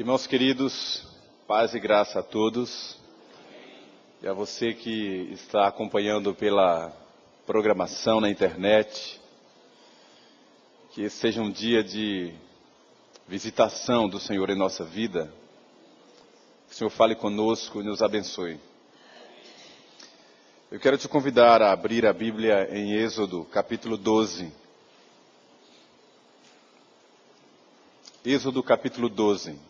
Irmãos queridos, paz e graça a todos. E a você que está acompanhando pela programação na internet, que esse seja um dia de visitação do Senhor em nossa vida. Que o Senhor fale conosco e nos abençoe. Eu quero te convidar a abrir a Bíblia em Êxodo, capítulo 12. Êxodo, capítulo 12.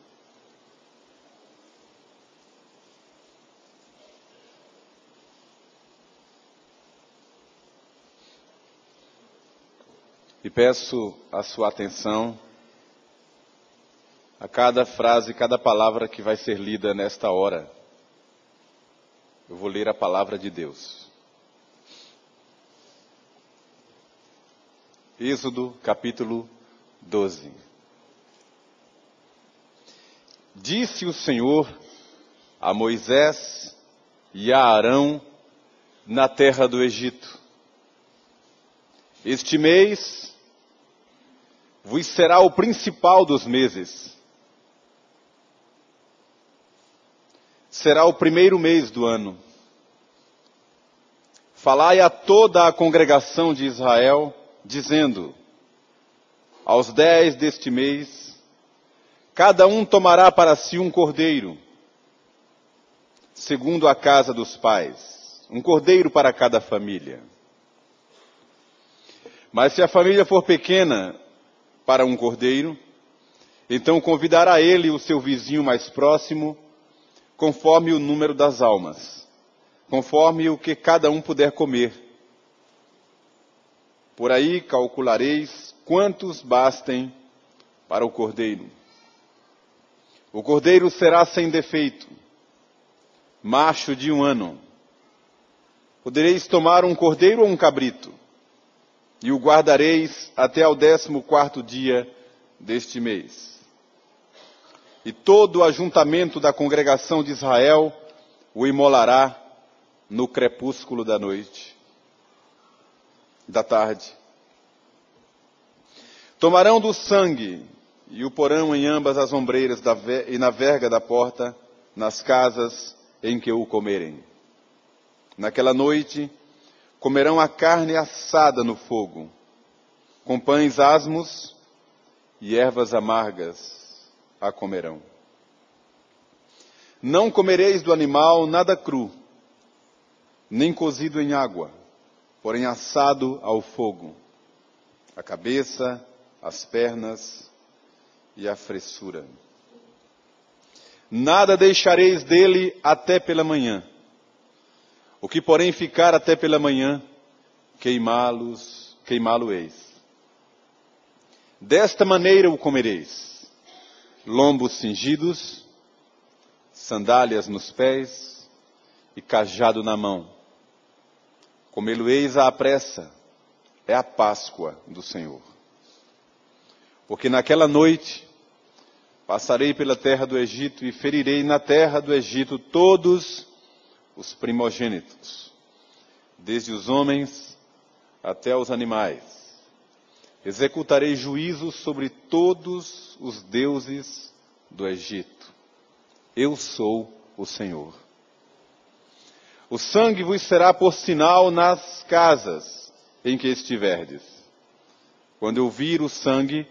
E peço a sua atenção a cada frase, cada palavra que vai ser lida nesta hora. Eu vou ler a palavra de Deus. Êxodo, capítulo 12. Disse o Senhor a Moisés e a Arão na terra do Egito: Este mês vos será o principal dos meses. Será o primeiro mês do ano. Falai a toda a congregação de Israel, dizendo: Aos 10 deste mês, cada um tomará para si um cordeiro, segundo a casa dos pais, um cordeiro para cada família. Mas se a família for pequena para um cordeiro, então convidará ele o seu vizinho mais próximo, conforme o número das almas, conforme o que cada um puder comer. Por aí calculareis quantos bastem para o cordeiro. O cordeiro será sem defeito, macho de 1 ano. Podereis tomar um cordeiro ou um cabrito, e o guardareis até ao 14º dia deste mês. E todo o ajuntamento da congregação de Israel o imolará no crepúsculo da tarde. Tomarão do sangue e o porão em ambas as ombreiras e na verga da porta, nas casas em que o comerem. Naquela noite comerão a carne assada no fogo, com pães asmos e ervas amargas a comerão. Não comereis do animal nada cru, nem cozido em água, porém assado ao fogo, a cabeça, as pernas e a fressura. Nada deixareis dele até pela manhã. O que porém ficar até pela manhã, queimá-lo-eis. Desta maneira o comereis: lombos cingidos, sandálias nos pés e cajado na mão. Comê-lo-eis à pressa, é a Páscoa do Senhor. Porque naquela noite passarei pela terra do Egito e ferirei na terra do Egito todos os primogênitos, desde os homens até os animais. Executarei juízo sobre todos os deuses do Egito. Eu sou o Senhor. O sangue vos será por sinal nas casas em que estiverdes. Quando eu vir o sangue,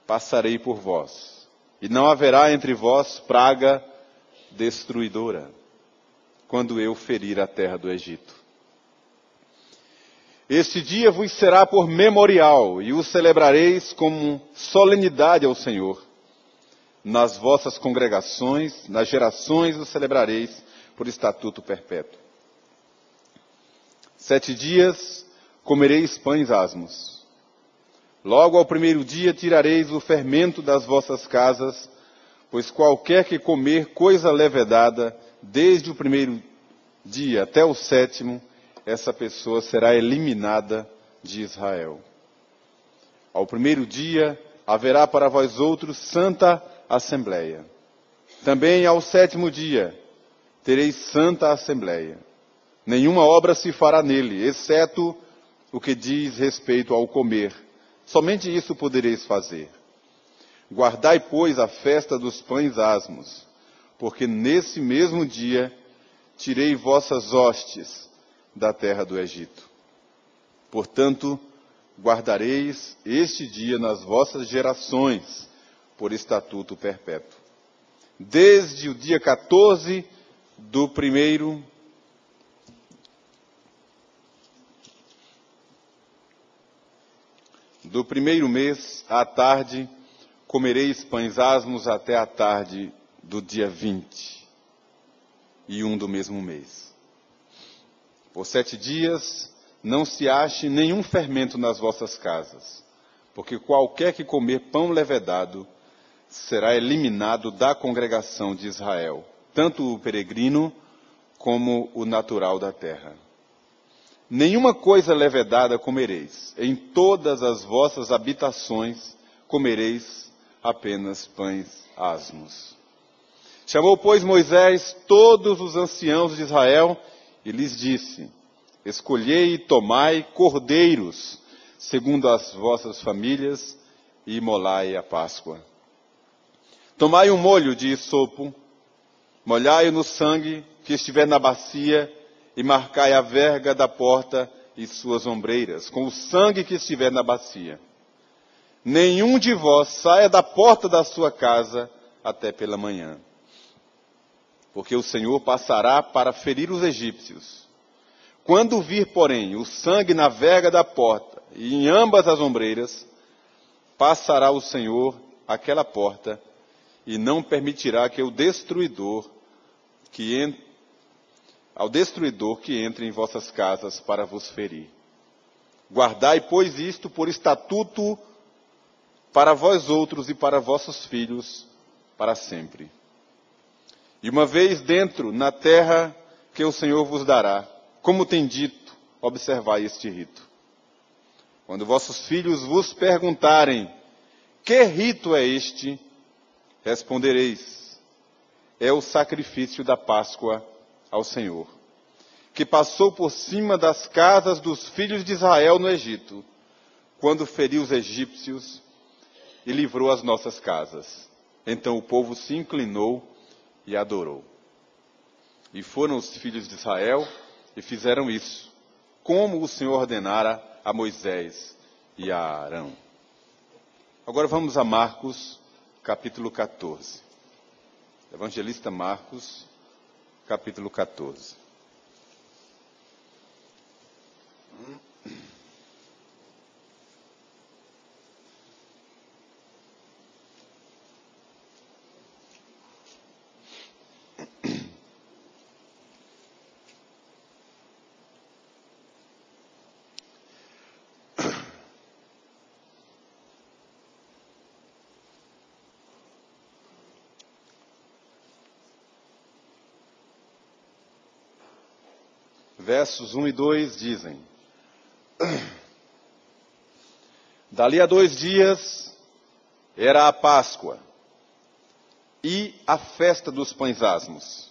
passarei por vós, e não haverá entre vós praga destruidora, quando eu ferir a terra do Egito. Este dia vos será por memorial, e o celebrareis como solenidade ao Senhor. Nas vossas congregações, nas gerações o celebrareis por estatuto perpétuo. 7 dias comereis pães asmos. Logo ao primeiro dia tirareis o fermento das vossas casas, pois qualquer que comer coisa levedada, desde o primeiro dia até o 7º, essa pessoa será eliminada de Israel. Ao primeiro dia haverá para vós outros santa assembleia. Também ao 7º dia tereis santa assembleia. Nenhuma obra se fará nele, exceto o que diz respeito ao comer. Somente isso podereis fazer. Guardai, pois, a festa dos pães asmos, porque nesse mesmo dia tirei vossas hostes da terra do Egito. Portanto, guardareis este dia nas vossas gerações, por estatuto perpétuo. Desde o dia 14 do primeiro mês, à tarde, comereis pães asmos até a tarde do dia 21 do mesmo mês. Por 7 dias não se ache nenhum fermento nas vossas casas, porque qualquer que comer pão levedado será eliminado da congregação de Israel, tanto o peregrino como o natural da terra. Nenhuma coisa levedada comereis, em todas as vossas habitações comereis apenas pães asmos. Chamou, pois, Moisés todos os anciãos de Israel e lhes disse: escolhei e tomai cordeiros, segundo as vossas famílias, e imolai a Páscoa. Tomai um molho de hisopo, molhai-o no sangue que estiver na bacia, e marcai a verga da porta e suas ombreiras, com o sangue que estiver na bacia. Nenhum de vós saia da porta da sua casa até pela manhã, porque o Senhor passará para ferir os egípcios. Quando vir, porém, o sangue na verga da porta e em ambas as ombreiras, passará o Senhor aquela porta e não permitirá que ao destruidor que entre em vossas casas para vos ferir. Guardai, pois, isto por estatuto para vós outros e para vossos filhos para sempre. E uma vez dentro, na terra que o Senhor vos dará, como tem dito, observai este rito. Quando vossos filhos vos perguntarem: que rito é este? Respondereis: é o sacrifício da Páscoa ao Senhor, que passou por cima das casas dos filhos de Israel no Egito, quando feriu os egípcios e livrou as nossas casas. Então o povo se inclinou e adorou. E foram os filhos de Israel e fizeram isso, como o Senhor ordenara a Moisés e a Arão. Agora vamos a Marcos, capítulo 14. Evangelista Marcos, capítulo 14. Versos 1 e 2 dizem: dali a 2 dias era a Páscoa e a festa dos pães asmos.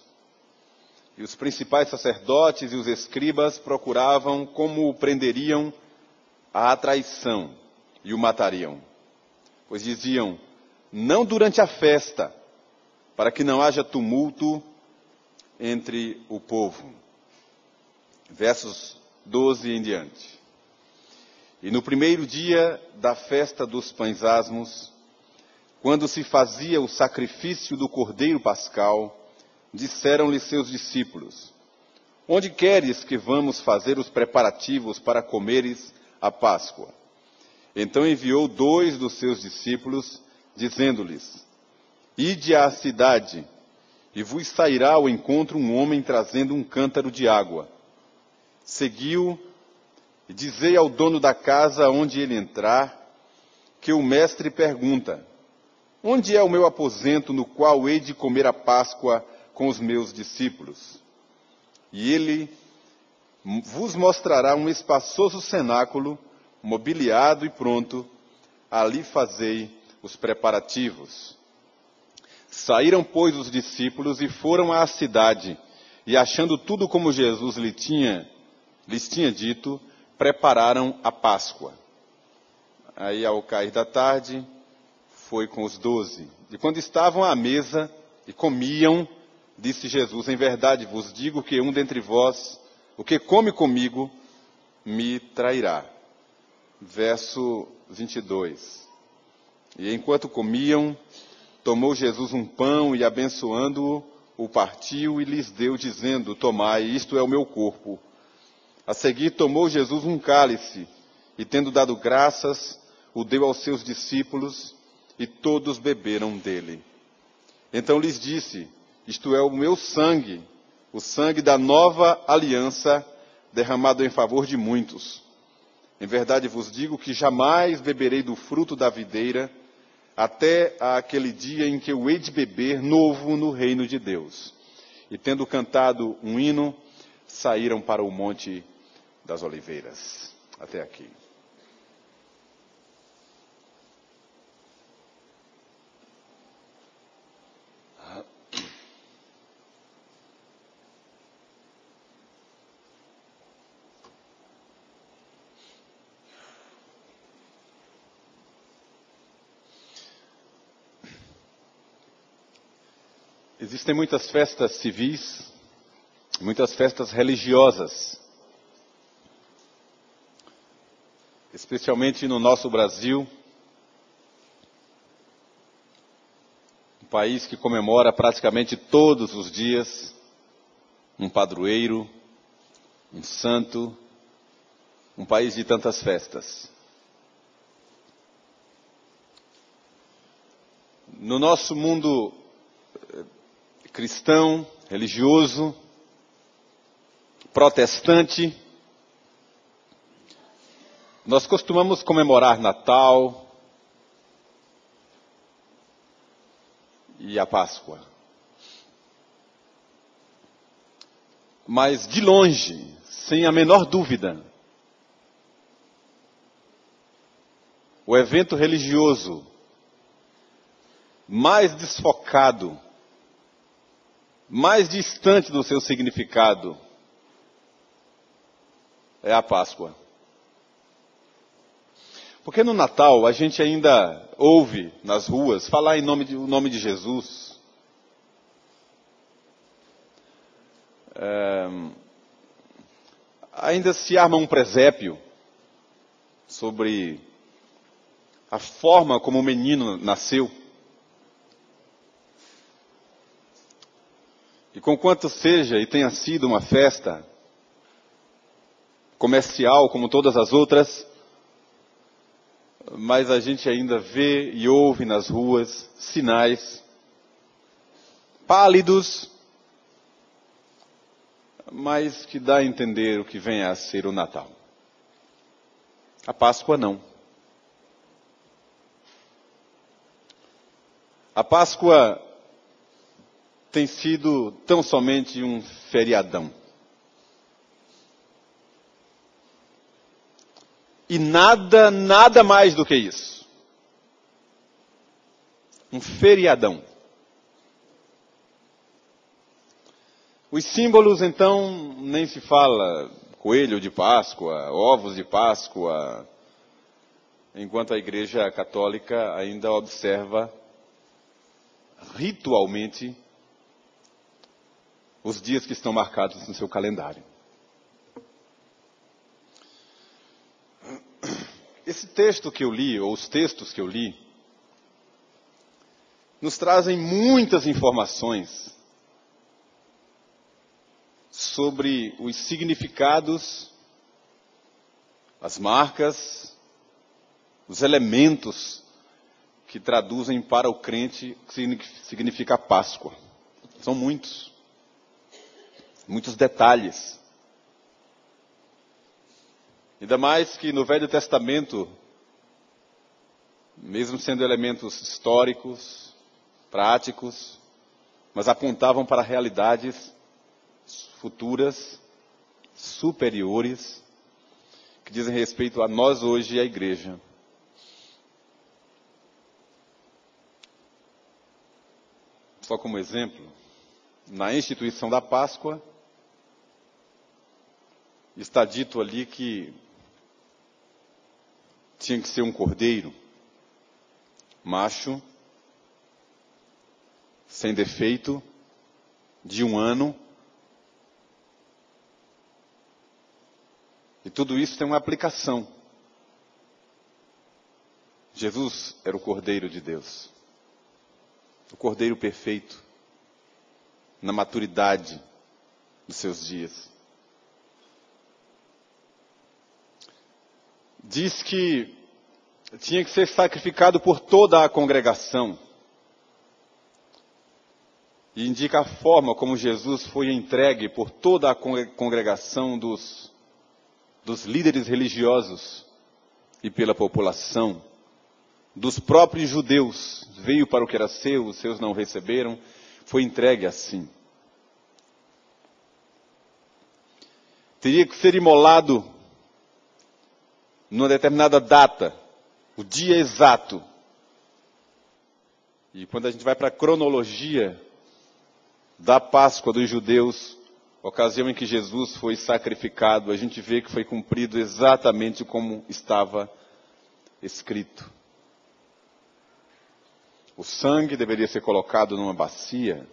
E os principais sacerdotes e os escribas procuravam como o prenderiam à traição e o matariam. Pois diziam: não durante a festa, para que não haja tumulto entre o povo. Versos 12 em diante. E no primeiro dia da festa dos pães asmos, quando se fazia o sacrifício do cordeiro pascal, disseram-lhe seus discípulos: onde queres que vamos fazer os preparativos para comeres a Páscoa? Então enviou 2 dos seus discípulos, dizendo-lhes: ide à cidade, e vos sairá ao encontro um homem trazendo um cântaro de água. Seguiu e dizei ao dono da casa onde ele entrar, que o mestre pergunta: onde é o meu aposento no qual hei de comer a Páscoa com os meus discípulos? E ele vos mostrará um espaçoso cenáculo, mobiliado e pronto, ali fazei os preparativos. Saíram, pois, os discípulos e foram à cidade, e achando tudo como Jesus lhes tinha dito, prepararam a Páscoa. Aí, ao cair da tarde, foi com os 12. E quando estavam à mesa e comiam, disse Jesus: em verdade vos digo que um dentre vós, o que come comigo, me trairá. Verso 22. E enquanto comiam, tomou Jesus um pão e, abençoando-o, o partiu e lhes deu, dizendo: tomai, isto é o meu corpo. A seguir tomou Jesus um cálice e, tendo dado graças, o deu aos seus discípulos, e todos beberam dele. Então lhes disse: isto é o meu sangue, o sangue da nova aliança, derramado em favor de muitos. Em verdade vos digo que jamais beberei do fruto da videira, até aquele dia em que eu hei de beber novo no reino de Deus. E tendo cantado um hino, saíram para o Monte das Oliveiras. Até aqui. Existem muitas festas civis, muitas festas religiosas, especialmente no nosso Brasil, um país que comemora praticamente todos os dias um padroeiro, um santo, um país de tantas festas. No nosso mundo cristão, religioso, protestante, nós costumamos comemorar Natal e a Páscoa. Mas de longe, sem a menor dúvida, o evento religioso mais desfocado, mais distante do seu significado, é a Páscoa. Porque no Natal a gente ainda ouve nas ruas falar o nome de Jesus. Ainda se arma um presépio sobre a forma como o menino nasceu. E conquanto seja e tenha sido uma festa comercial como todas as outras, mas a gente ainda vê e ouve nas ruas sinais pálidos, mas que dá a entender o que vem a ser o Natal. A Páscoa não. A Páscoa tem sido tão somente um feriadão. E nada mais do que isso. Um feriadão. Os símbolos, então, nem se fala. Coelho de Páscoa, ovos de Páscoa. Enquanto a Igreja Católica ainda observa ritualmente os dias que estão marcados no seu calendário. Esse texto que eu li, ou os textos que eu li, nos trazem muitas informações sobre os significados, as marcas, os elementos que traduzem para o crente o que significa Páscoa. São muitos detalhes. Ainda mais que no Velho Testamento, mesmo sendo elementos históricos, práticos, mas apontavam para realidades futuras, superiores, que dizem respeito a nós hoje e à Igreja. Só como exemplo, na instituição da Páscoa, está dito ali que tinha que ser um cordeiro, macho, sem defeito, de 1 ano. E tudo isso tem uma aplicação. Jesus era o Cordeiro de Deus. O Cordeiro perfeito, na maturidade dos seus dias. Diz que tinha que ser sacrificado por toda a congregação. E indica a forma como Jesus foi entregue por toda a congregação dos líderes religiosos e pela população, dos próprios judeus. Veio para o que era seu, os seus não receberam, foi entregue assim. Teria que ser imolado numa determinada data, o dia exato. E quando a gente vai para a cronologia da Páscoa dos judeus, ocasião em que Jesus foi sacrificado, a gente vê que foi cumprido exatamente como estava escrito. O sangue deveria ser colocado numa bacia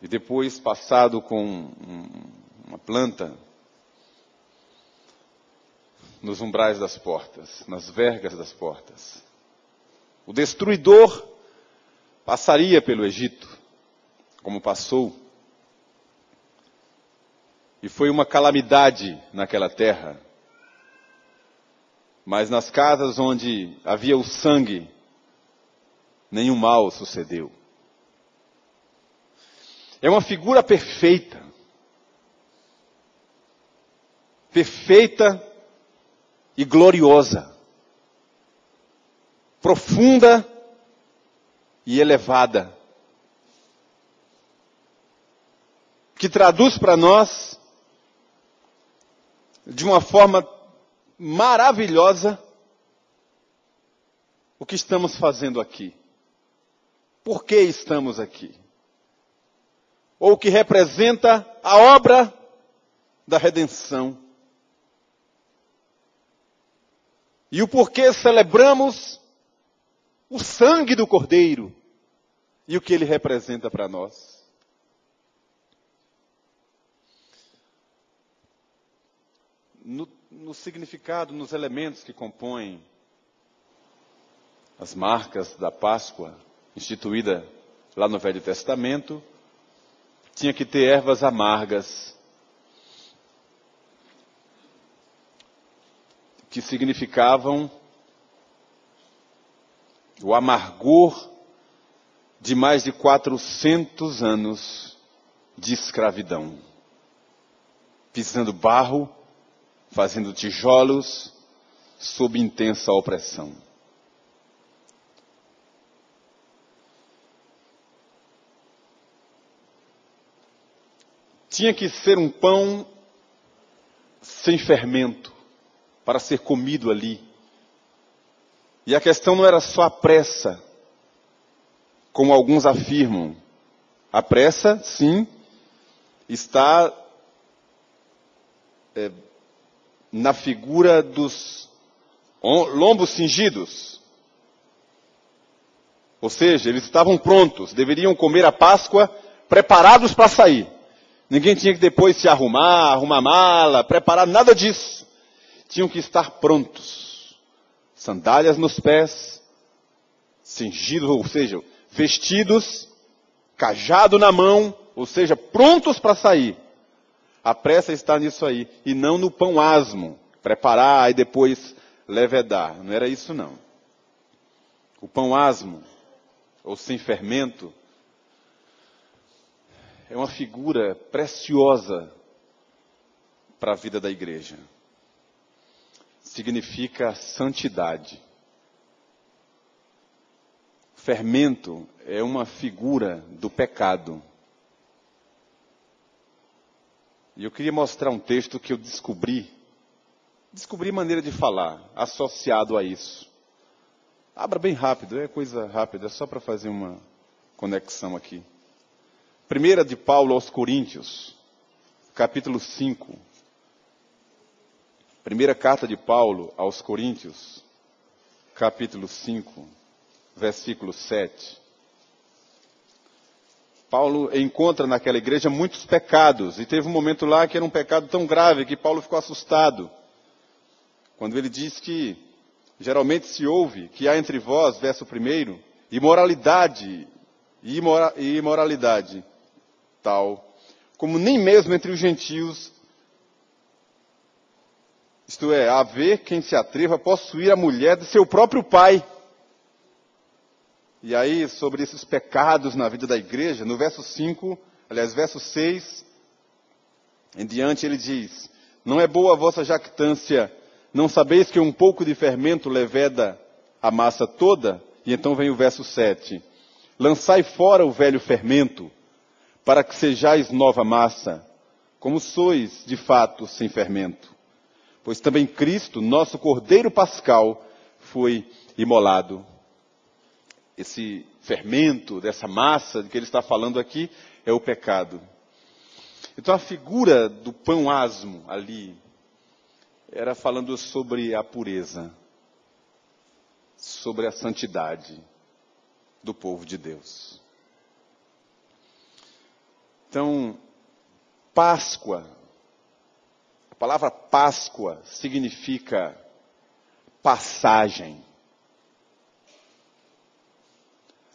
e depois passado com uma planta nos umbrais das portas, nas vergas das portas. O destruidor passaria pelo Egito, como passou. E foi uma calamidade naquela terra. Mas nas casas onde havia o sangue, nenhum mal sucedeu. É uma figura perfeita. Perfeita e gloriosa. Profunda e elevada. Que traduz para nós, de uma forma maravilhosa, o que estamos fazendo aqui. Por que estamos aqui? Ou o que representa a obra da redenção. E o porquê celebramos o sangue do Cordeiro e o que ele representa para nós. No significado, nos elementos que compõem as marcas da Páscoa, instituída lá no Velho Testamento, tinha que ter ervas amargas, que significavam o amargor de mais de 400 anos de escravidão. Pisando barro, fazendo tijolos, sob intensa opressão. Tinha que ser um pão sem fermento, para ser comido ali. E a questão não era só a pressa, como alguns afirmam. A pressa, sim, está na figura dos lombos cingidos. Ou seja, eles estavam prontos, deveriam comer a Páscoa preparados para sair. Ninguém tinha que depois se arrumar mala, preparar, nada disso. Tinham que estar prontos. Sandálias nos pés, cingidos, ou seja, vestidos, cajado na mão, ou seja, prontos para sair. A pressa está nisso aí, e não no pão asmo, preparar e depois levedar. Não era isso não. O pão asmo, ou sem fermento, é uma figura preciosa para a vida da igreja. Significa santidade. Fermento é uma figura do pecado. E eu queria mostrar um texto que eu descobri maneira de falar, associado a isso. Abra bem rápido, é coisa rápida, é só para fazer uma conexão aqui. 1 de Paulo aos Coríntios, capítulo 5. Primeira carta de Paulo aos Coríntios, capítulo 5, versículo 7, Paulo encontra naquela igreja muitos pecados, e teve um momento lá que era um pecado tão grave que Paulo ficou assustado, quando ele diz que geralmente se ouve que há entre vós, verso 1, imoralidade e imoralidade tal, como nem mesmo entre os gentios, isto é, haver quem se atreva a possuir a mulher de seu próprio pai. E aí, sobre esses pecados na vida da igreja, no verso 6 em diante, ele diz: não é boa a vossa jactância, não sabeis que um pouco de fermento leveda a massa toda? E então vem o verso 7. Lançai fora o velho fermento, para que sejais nova massa, como sois, de fato, sem fermento. Pois também Cristo, nosso Cordeiro Pascal, foi imolado. Esse fermento, dessa massa de que ele está falando aqui, é o pecado. Então a figura do pão asmo ali, era falando sobre a pureza, sobre a santidade do povo de Deus. Então, Páscoa, a palavra Páscoa significa passagem.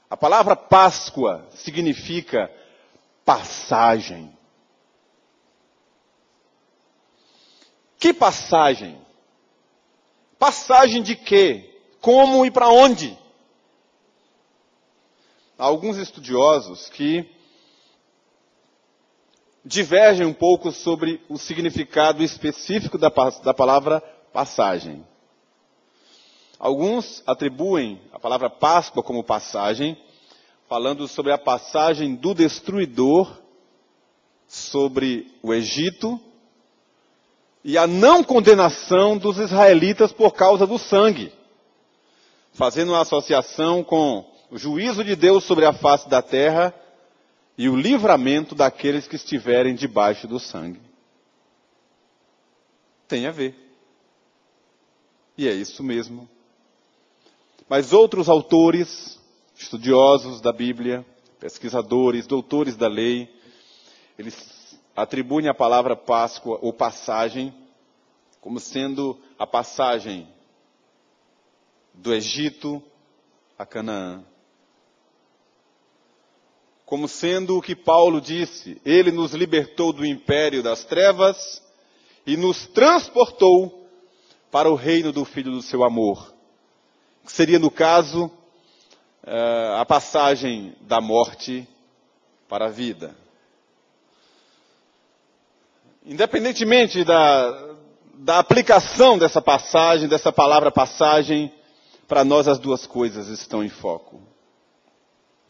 A palavra Páscoa significa passagem. Que passagem? Passagem de quê? Como e para onde? Há alguns estudiosos que divergem um pouco sobre o significado específico da palavra passagem. Alguns atribuem a palavra Páscoa como passagem, falando sobre a passagem do destruidor sobre o Egito e a não condenação dos israelitas por causa do sangue, fazendo uma associação com o juízo de Deus sobre a face da terra e o livramento daqueles que estiverem debaixo do sangue. Tem a ver. E é isso mesmo. Mas outros autores, estudiosos da Bíblia, pesquisadores, doutores da lei, eles atribuem a palavra Páscoa ou passagem como sendo a passagem do Egito a Canaã. Como sendo o que Paulo disse, ele nos libertou do império das trevas e nos transportou para o reino do Filho do seu amor. Que seria, no caso, a passagem da morte para a vida. Independentemente da aplicação dessa passagem, dessa palavra passagem, para nós as duas coisas estão em foco.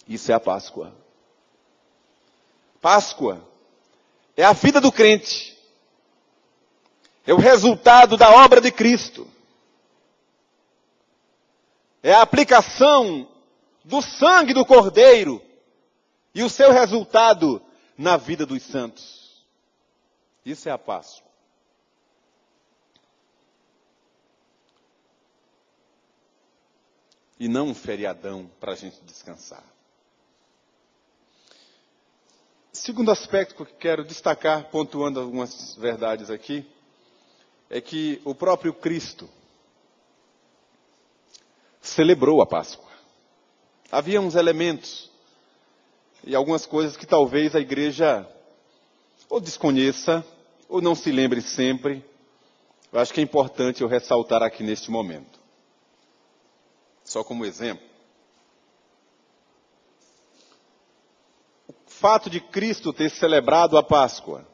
Isso é a Páscoa. Páscoa é a vida do crente. É o resultado da obra de Cristo. É a aplicação do sangue do Cordeiro e o seu resultado na vida dos santos. Isso é a Páscoa. E não um feriadão para a gente descansar. Segundo aspecto que eu quero destacar, pontuando algumas verdades aqui, é que o próprio Cristo celebrou a Páscoa. Havia uns elementos e algumas coisas que talvez a igreja ou desconheça, ou não se lembre sempre. Eu acho que é importante eu ressaltar aqui neste momento. Só como exemplo. O fato de Cristo ter celebrado a Páscoa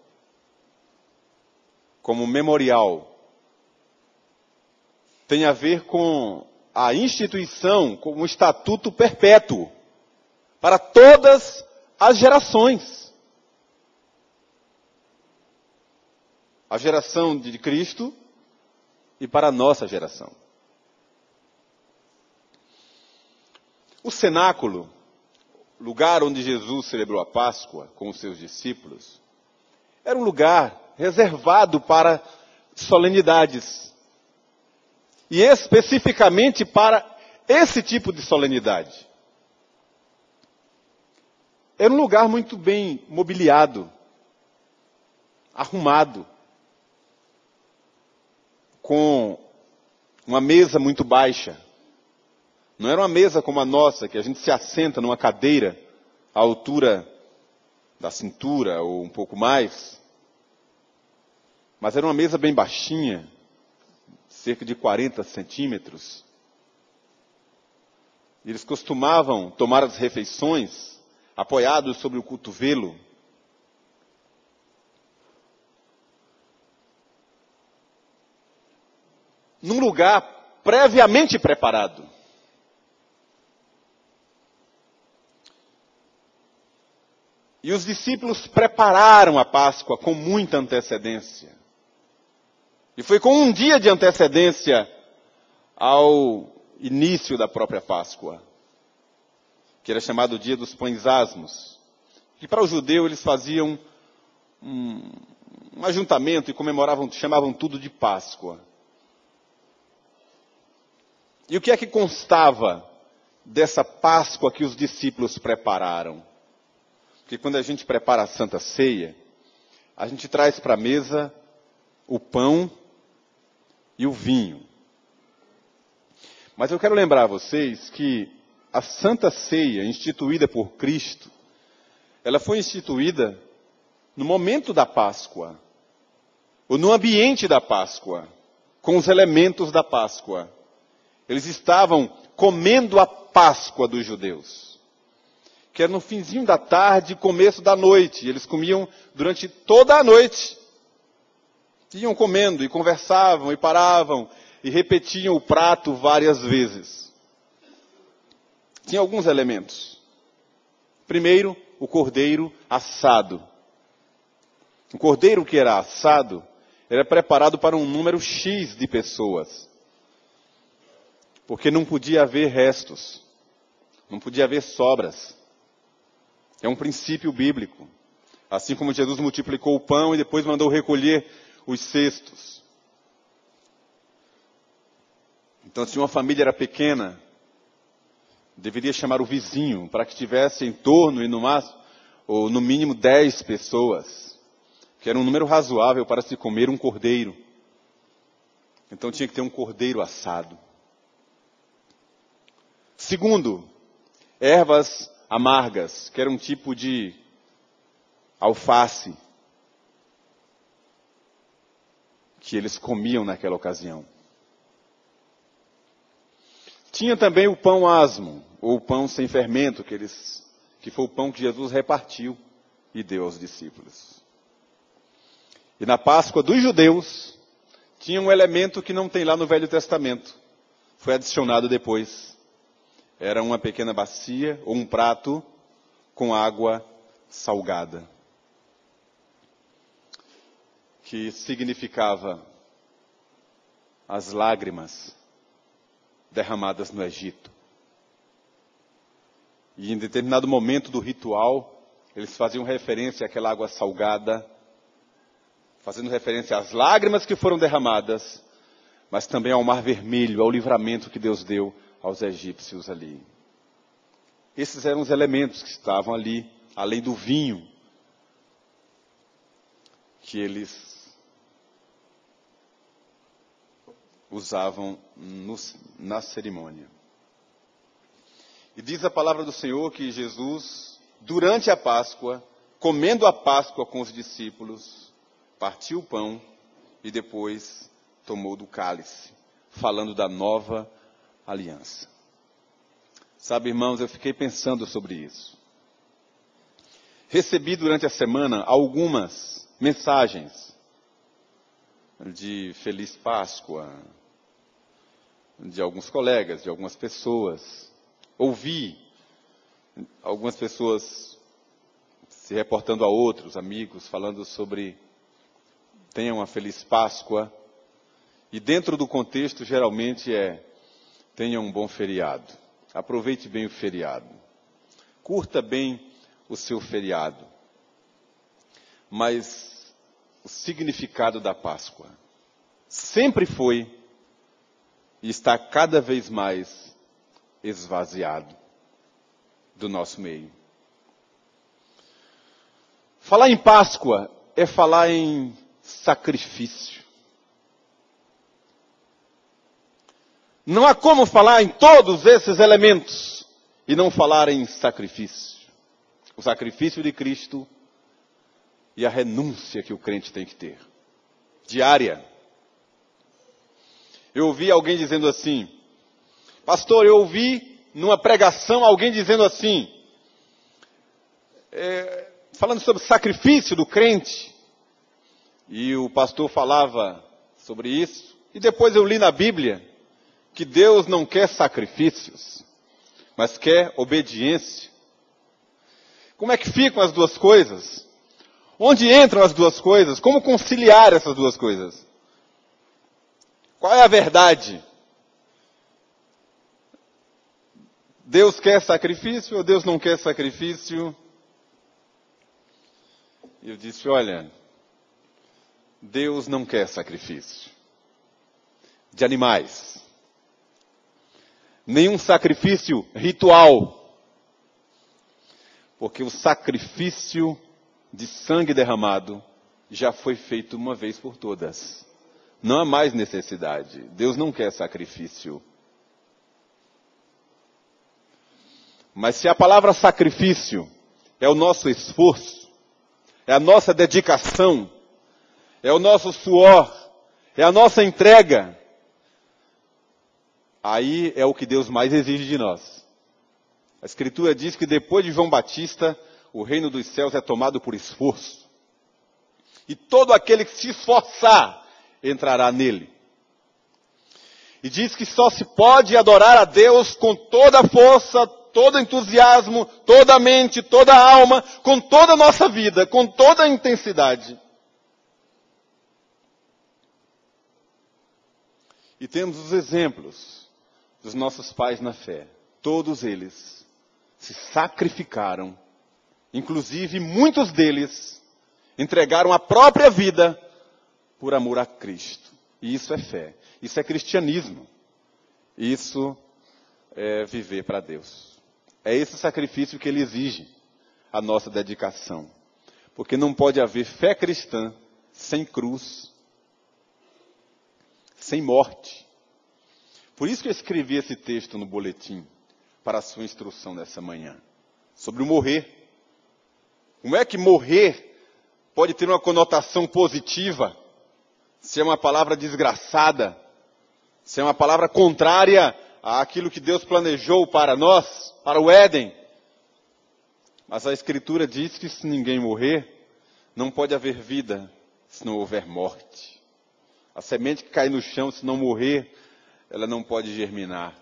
como memorial tem a ver com a instituição, com um estatuto perpétuo para todas as gerações. A geração de Cristo e para a nossa geração. O cenáculo, lugar onde Jesus celebrou a Páscoa com os seus discípulos, era um lugar reservado para solenidades. E especificamente para esse tipo de solenidade. Era um lugar muito bem mobiliado, arrumado, com uma mesa muito baixa. Não era uma mesa como a nossa, que a gente se assenta numa cadeira à altura da cintura ou um pouco mais. Mas era uma mesa bem baixinha, cerca de 40 centímetros. E eles costumavam tomar as refeições apoiados sobre o cotovelo. Num lugar previamente preparado. E os discípulos prepararam a Páscoa com muita antecedência. E foi com um dia de antecedência ao início da própria Páscoa, que era chamado o Dia dos Pães Asmos. E para o judeu eles faziam um ajuntamento e comemoravam, chamavam tudo de Páscoa. E o que é que constava dessa Páscoa que os discípulos prepararam? Porque quando a gente prepara a Santa Ceia, a gente traz para a mesa o pão e o vinho. Mas eu quero lembrar a vocês que a Santa Ceia, instituída por Cristo, ela foi instituída no momento da Páscoa, ou no ambiente da Páscoa, com os elementos da Páscoa. Eles estavam comendo a Páscoa dos judeus, que era no finzinho da tarde, começo da noite. Eles comiam durante toda a noite. Iam comendo e conversavam e paravam e repetiam o prato várias vezes. Tinha alguns elementos. Primeiro, o cordeiro assado. O cordeiro que era assado era preparado para um número X de pessoas. Porque não podia haver restos. Não podia haver sobras. É um princípio bíblico. Assim como Jesus multiplicou o pão e depois mandou recolher os cestos. Então, se uma família era pequena, deveria chamar o vizinho para que tivesse em torno e no máximo, ou no mínimo 10 pessoas, que era um número razoável para se comer um cordeiro. Então tinha que ter um cordeiro assado. Segundo, ervas amargas, que era um tipo de alface que eles comiam naquela ocasião. Tinha também o pão asmo, ou o pão sem fermento, que foi o pão que Jesus repartiu e deu aos discípulos. E na Páscoa dos judeus, tinha um elemento que não tem lá no Velho Testamento. Foi adicionado depois. Era uma pequena bacia ou um prato com água salgada. Que significava as lágrimas derramadas no Egito. E em determinado momento do ritual, eles faziam referência àquela água salgada, fazendo referência às lágrimas que foram derramadas, mas também ao Mar Vermelho, ao livramento que Deus deu aos egípcios ali. Esses eram os elementos que estavam ali, além do vinho, que eles usavam na cerimônia. E diz a palavra do Senhor que Jesus, durante a Páscoa, comendo a Páscoa com os discípulos, partiu o pão e depois tomou do cálice, falando da nova aliança. Sabe, irmãos, eu fiquei pensando sobre isso. Recebi durante a semana algumas mensagens de Feliz Páscoa, de alguns colegas, de algumas pessoas. Ouvi algumas pessoas se reportando a outros amigos, falando sobre tenham uma Feliz Páscoa. E dentro do contexto, geralmente tenha um bom feriado. Aproveite bem o feriado. Curta bem o seu feriado. Mas o significado da Páscoa sempre foi e está cada vez mais esvaziado do nosso meio. Falar em Páscoa é falar em sacrifício. Não há como falar em todos esses elementos e não falar em sacrifício. O sacrifício de Cristo e a renúncia que o crente tem que ter. Diária. Eu ouvi alguém dizendo assim, pastor, eu ouvi numa pregação alguém dizendo assim, falando sobre o sacrifício do crente, e o pastor falava sobre isso, e depois eu li na Bíblia que Deus não quer sacrifícios, mas quer obediência. Como é que ficam as duas coisas? Onde entram as duas coisas? Como conciliar essas duas coisas? Qual é a verdade? Deus quer sacrifício ou Deus não quer sacrifício? E eu disse, olha, Deus não quer sacrifício de animais. Nenhum sacrifício ritual. Porque o sacrifício de sangue derramado já foi feito uma vez por todas. Não há mais necessidade. Deus não quer sacrifício. Mas se a palavra sacrifício é o nosso esforço, é a nossa dedicação, é o nosso suor, é a nossa entrega, aí é o que Deus mais exige de nós. A Escritura diz que depois de João Batista, o reino dos céus é tomado por esforço. E todo aquele que se esforçar, entrará nele. E diz que só se pode adorar a Deus com toda a força, todo entusiasmo, toda a mente, toda a alma, com toda a nossa vida, com toda a intensidade. E temos os exemplos dos nossos pais na fé. Todos eles se sacrificaram. Inclusive, muitos deles entregaram a própria vida por amor a Cristo. E isso é fé. Isso é cristianismo. Isso é viver para Deus. É esse sacrifício que Ele exige, a nossa dedicação. Porque não pode haver fé cristã sem cruz, sem morte. Por isso que eu escrevi esse texto no boletim, para a sua instrução nessa manhã. Sobre o morrer. Como é que morrer pode ter uma conotação positiva, se é uma palavra desgraçada, se é uma palavra contrária àquilo que Deus planejou para nós, para o Éden? Mas a Escritura diz que se ninguém morrer, não pode haver vida se não houver morte. A semente que cai no chão, se não morrer, ela não pode germinar.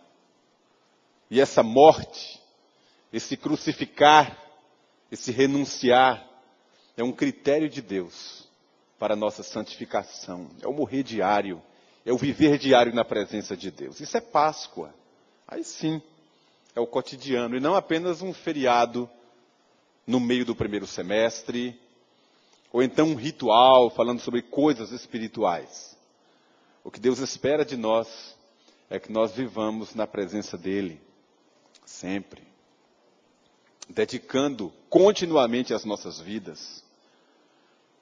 E essa morte, esse crucificar, esse renunciar, é um critério de Deus para a nossa santificação. É o morrer diário, é o viver diário na presença de Deus. Isso é Páscoa. Aí sim, é o cotidiano, e não apenas um feriado no meio do primeiro semestre, ou então um ritual falando sobre coisas espirituais. O que Deus espera de nós é que nós vivamos na presença dEle, sempre. Dedicando continuamente as nossas vidas,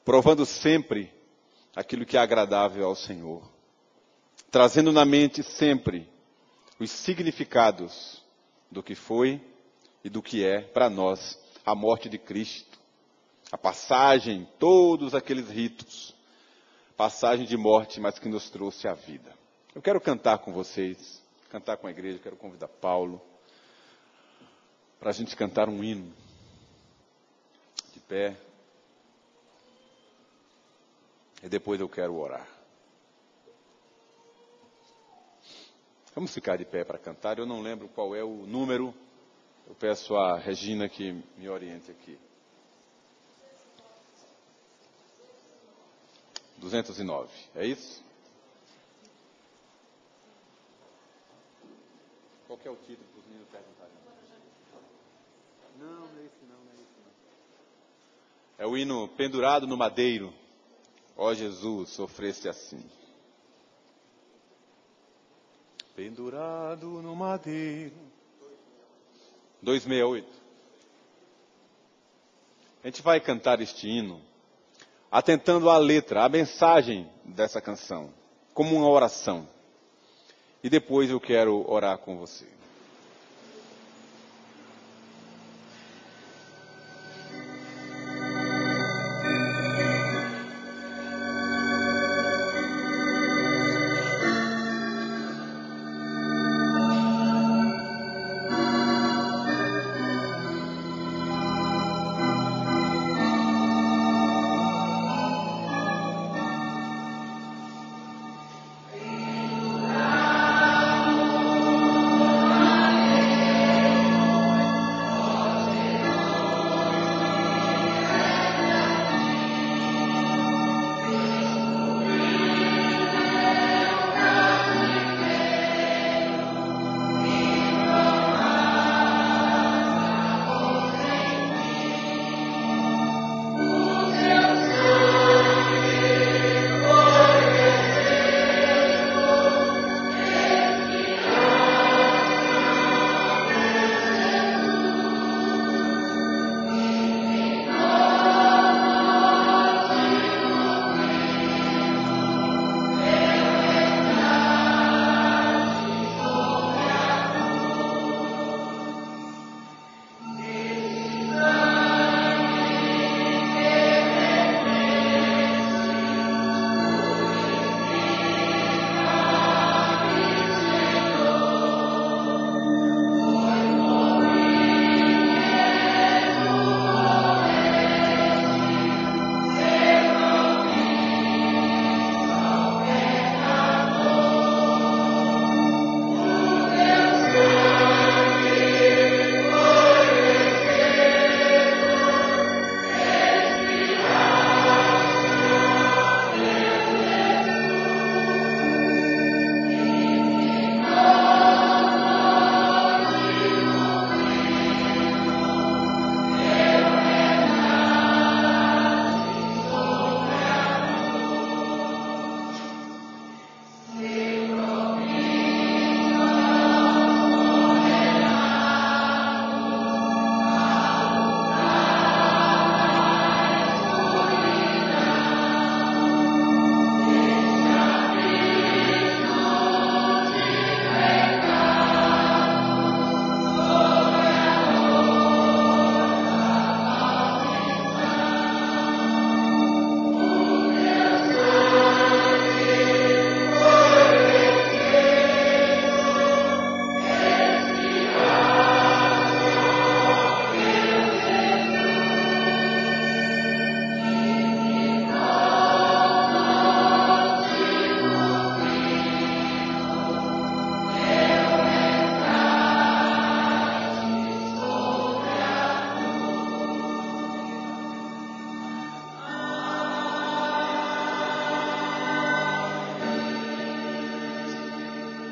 provando sempre aquilo que é agradável ao Senhor, trazendo na mente sempre os significados do que foi e do que é para nós a morte de Cristo, a passagem, todos aqueles ritos, passagem de morte, mas que nos trouxe a vida. Eu quero cantar com vocês, cantar com a igreja, quero convidar Paulo para a gente cantar um hino, de pé, e depois eu quero orar. Vamos ficar de pé para cantar, eu não lembro qual é o número, eu peço a Regina que me oriente aqui. 209, é isso? Qual que é o título para os meninos perguntarem? Não é esse não. É o hino Pendurado no Madeiro. Ó Jesus, sofreste assim. Pendurado no madeiro, 268. A gente vai cantar este hino atentando à letra, à mensagem dessa canção, como uma oração. E depois eu quero orar com você.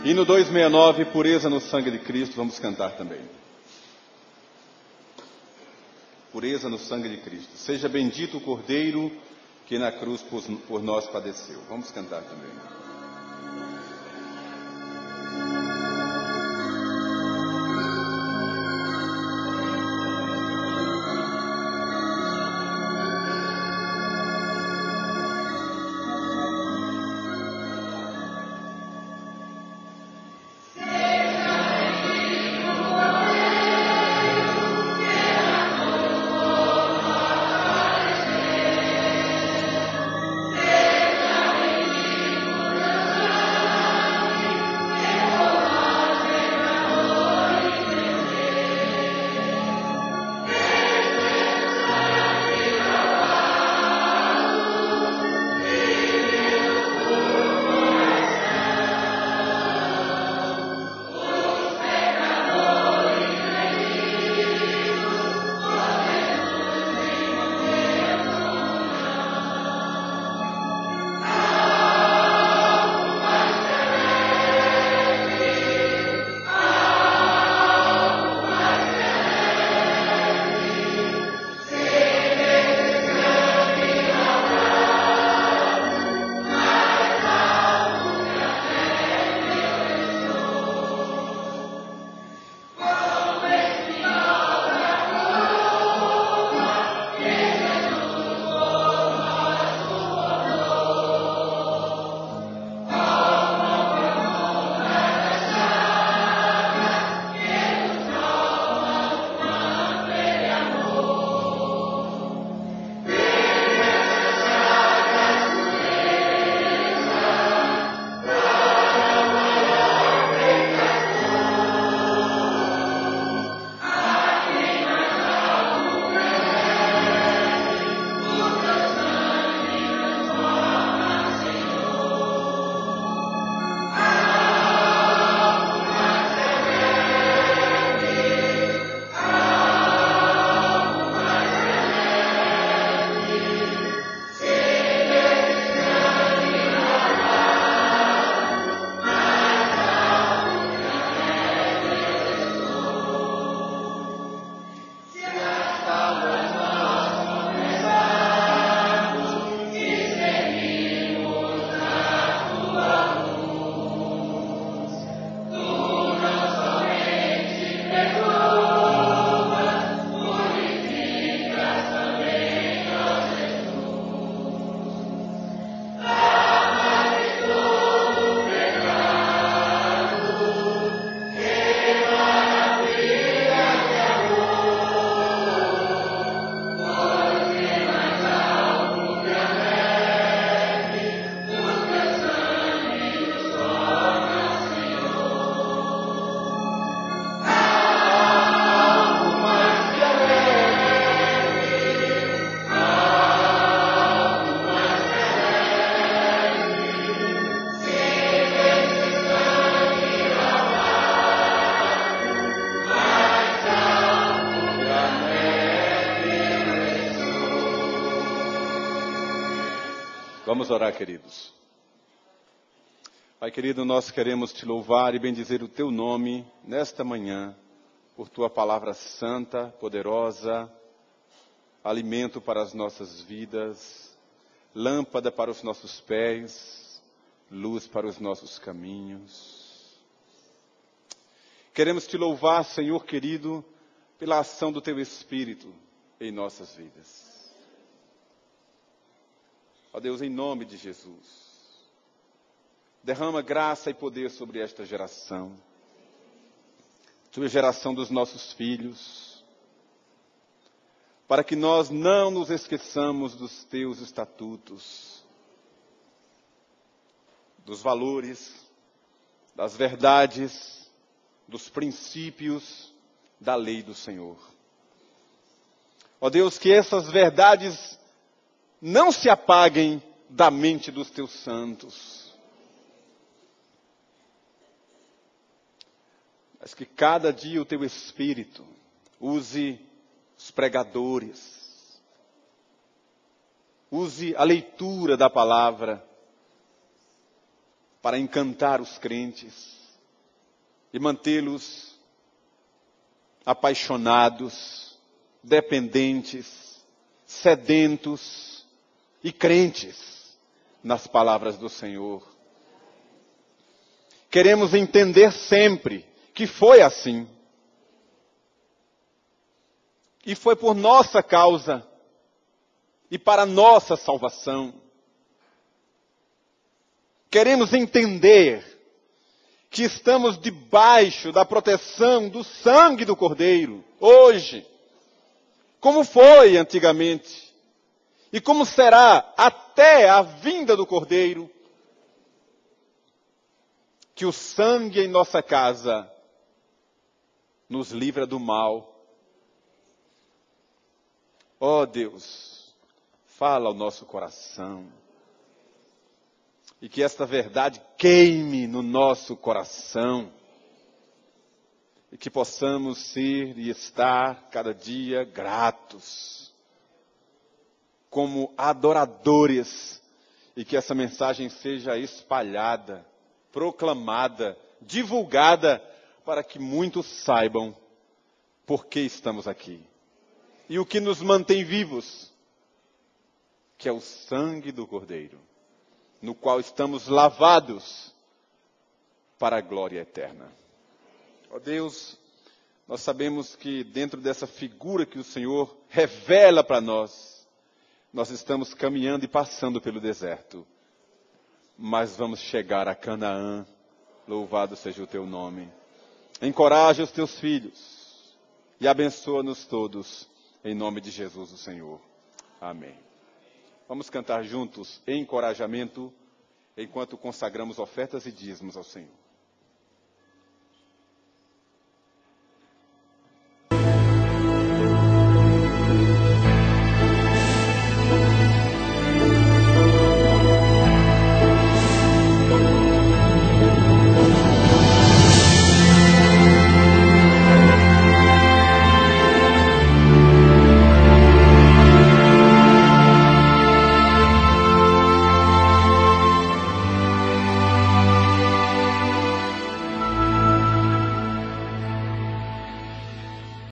Hino 269, Pureza no Sangue de Cristo, vamos cantar também. Pureza no Sangue de Cristo. Seja bendito o Cordeiro que na cruz por nós padeceu. Vamos cantar também. Vamos orar, queridos. Pai querido, nós queremos te louvar e bendizer o teu nome nesta manhã, por tua palavra santa, poderosa, alimento para as nossas vidas, lâmpada para os nossos pés, luz para os nossos caminhos. Queremos te louvar, Senhor querido, pela ação do teu Espírito em nossas vidas. Ó Deus, em nome de Jesus, derrama graça e poder sobre esta geração, sobre a geração dos nossos filhos, para que nós não nos esqueçamos dos teus estatutos, dos valores, das verdades, dos princípios da lei do Senhor. Ó Deus, que essas verdades não se apaguem da mente dos teus santos, mas que cada dia o teu Espírito use os pregadores, use a leitura da palavra para encantar os crentes e mantê-los apaixonados, dependentes, sedentos e crentes nas palavras do Senhor. Queremos entender sempre que foi assim. E foi por nossa causa e para nossa salvação. Queremos entender que estamos debaixo da proteção do sangue do Cordeiro, hoje, como foi antigamente. E como será até a vinda do Cordeiro, que o sangue em nossa casa nos livra do mal. Ó Deus, fala ao nosso coração, e que esta verdade queime no nosso coração, e que possamos ser e estar cada dia gratos, como adoradores, e que essa mensagem seja espalhada, proclamada, divulgada, para que muitos saibam por que estamos aqui. E o que nos mantém vivos, que é o sangue do Cordeiro, no qual estamos lavados para a glória eterna. Ó Deus, nós sabemos que dentro dessa figura que o Senhor revela para nós estamos caminhando e passando pelo deserto, mas vamos chegar a Canaã. Louvado seja o teu nome. Encoraja os teus filhos e abençoa-nos todos, em nome de Jesus o Senhor. Amém. Vamos cantar juntos encorajamento, enquanto consagramos ofertas e dízimos ao Senhor.